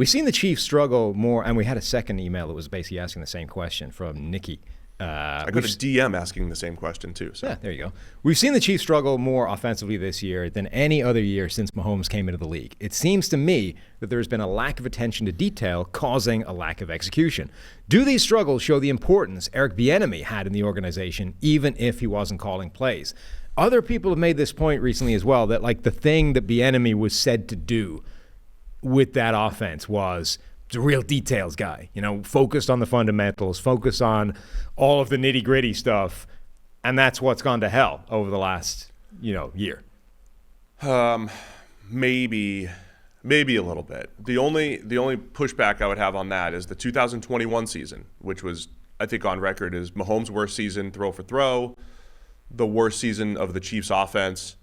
We've seen the Chiefs struggle more, and we had a second email that was basically asking the same question from Nikki. I got a DM asking the same question too. So. Yeah, there you go. We've seen the Chiefs struggle more offensively this year than any other year since Mahomes came into the league. It seems to me that there's been a lack of attention to detail causing a lack of execution. Do these struggles show the importance Eric Bieniemy had in the organization, even if he wasn't calling plays? Other people have made this point recently as well, that like the thing that Bieniemy was said to do with that offense was a real details guy, focused on the fundamentals, focused on all of the nitty gritty stuff. And that's what's gone to hell over the last, year. Maybe a little bit. The only pushback I would have on that is the 2021 season, which was, I think, on record as Mahomes' worst season throw for throw, the worst season of the Chiefs offense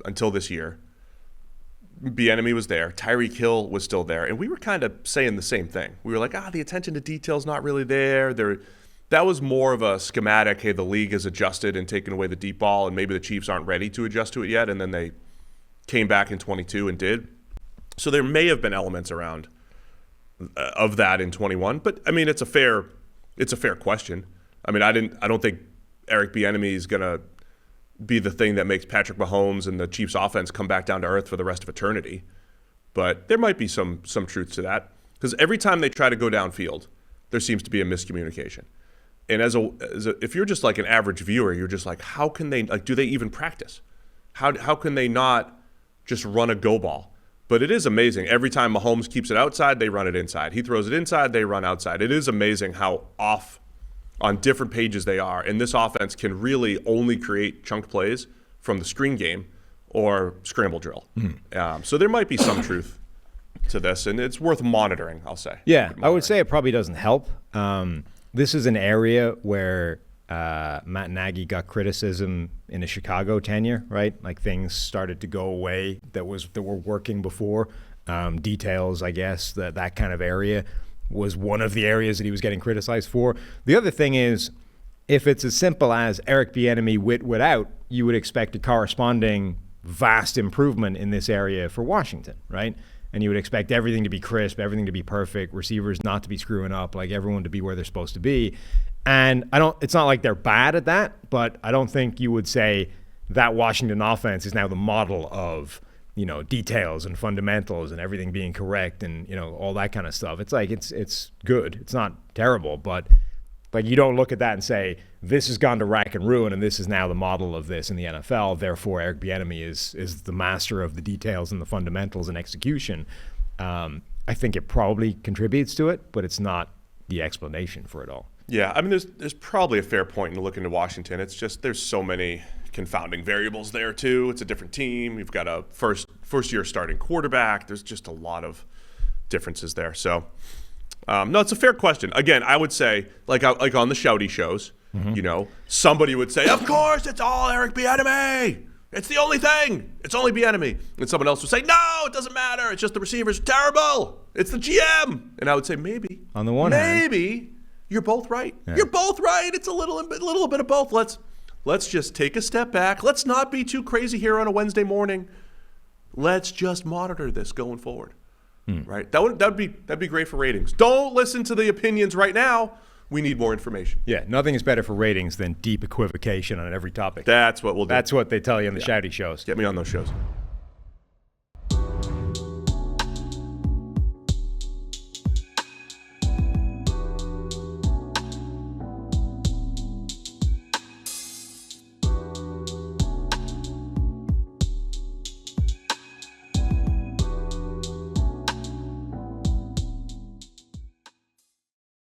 until this year. Bieniemy was there. Tyreek Hill was still there. And we were kind of saying the same thing. We were like, the attention to detail's not really there. That was more of a schematic, hey, the league has adjusted and taken away the deep ball, and maybe the Chiefs aren't ready to adjust to it yet, and then they came back in 22 and did. So there may have been elements around of that in 21. But, I mean, it's a fair question. I mean, I don't think Eric Bieniemy is going to be the thing that makes Patrick Mahomes and the Chiefs offense come back down to earth for the rest of eternity. But there might be some truth to that. Because every time they try to go downfield, there seems to be a miscommunication. And if you're just like an average viewer, you're just like, how can they, do they even practice? How can they not just run a go ball? But it is amazing. Every time Mahomes keeps it outside, they run it inside. He throws it inside, they run outside. It is amazing how off on different pages they are. And this offense can really only create chunk plays from the screen game or scramble drill. Mm-hmm. So there might be some truth to this, and it's worth monitoring, I'll say. Yeah, I would say it probably doesn't help. This is an area where Matt Nagy got criticism in a Chicago tenure, right? Like things started to go away that were working before. Details, I guess, that kind of area was one of the areas that he was getting criticized for. The other thing is, if it's as simple as Eric Bieniemy wit out, you would expect a corresponding vast improvement in this area for Washington, right? And you would expect everything to be crisp, everything to be perfect, receivers not to be screwing up, like everyone to be where they're supposed to be. And it's not like they're bad at that, but I don't think you would say that Washington offense is now the model of, details and fundamentals and everything being correct and, all that kind of stuff. It's like, it's good. It's not terrible, but like you don't look at that and say, this has gone to rack and ruin and this is now the model of this in the NFL. Therefore, Eric Bieniemy is the master of the details and the fundamentals and execution. I think it probably contributes to it, but it's not the explanation for it all. Yeah, I mean, there's probably a fair point in looking to Washington. It's just there's so many confounding variables there too. It's a different team. You've got a first year starting quarterback. There's just a lot of differences there. So no, it's a fair question. Again, I would say like on the shouty shows, somebody would say, of course, it's all Eric Bieniemy. It's the only thing. It's only Bieniemy. And someone else would say, no, it doesn't matter. It's just the receivers are terrible. It's the GM. And I would say maybe. On the one hand. You're both right. Yeah. You're both right. It's a little bit of both. Let's just take a step back. Let's not be too crazy here on a Wednesday morning. Let's just monitor this going forward. Right? That'd be great for ratings. Don't listen to the opinions right now. We need more information. Yeah, nothing is better for ratings than deep equivocation on every topic. That's what we'll do. That's what they tell you in the shouty shows. Get me on those shows.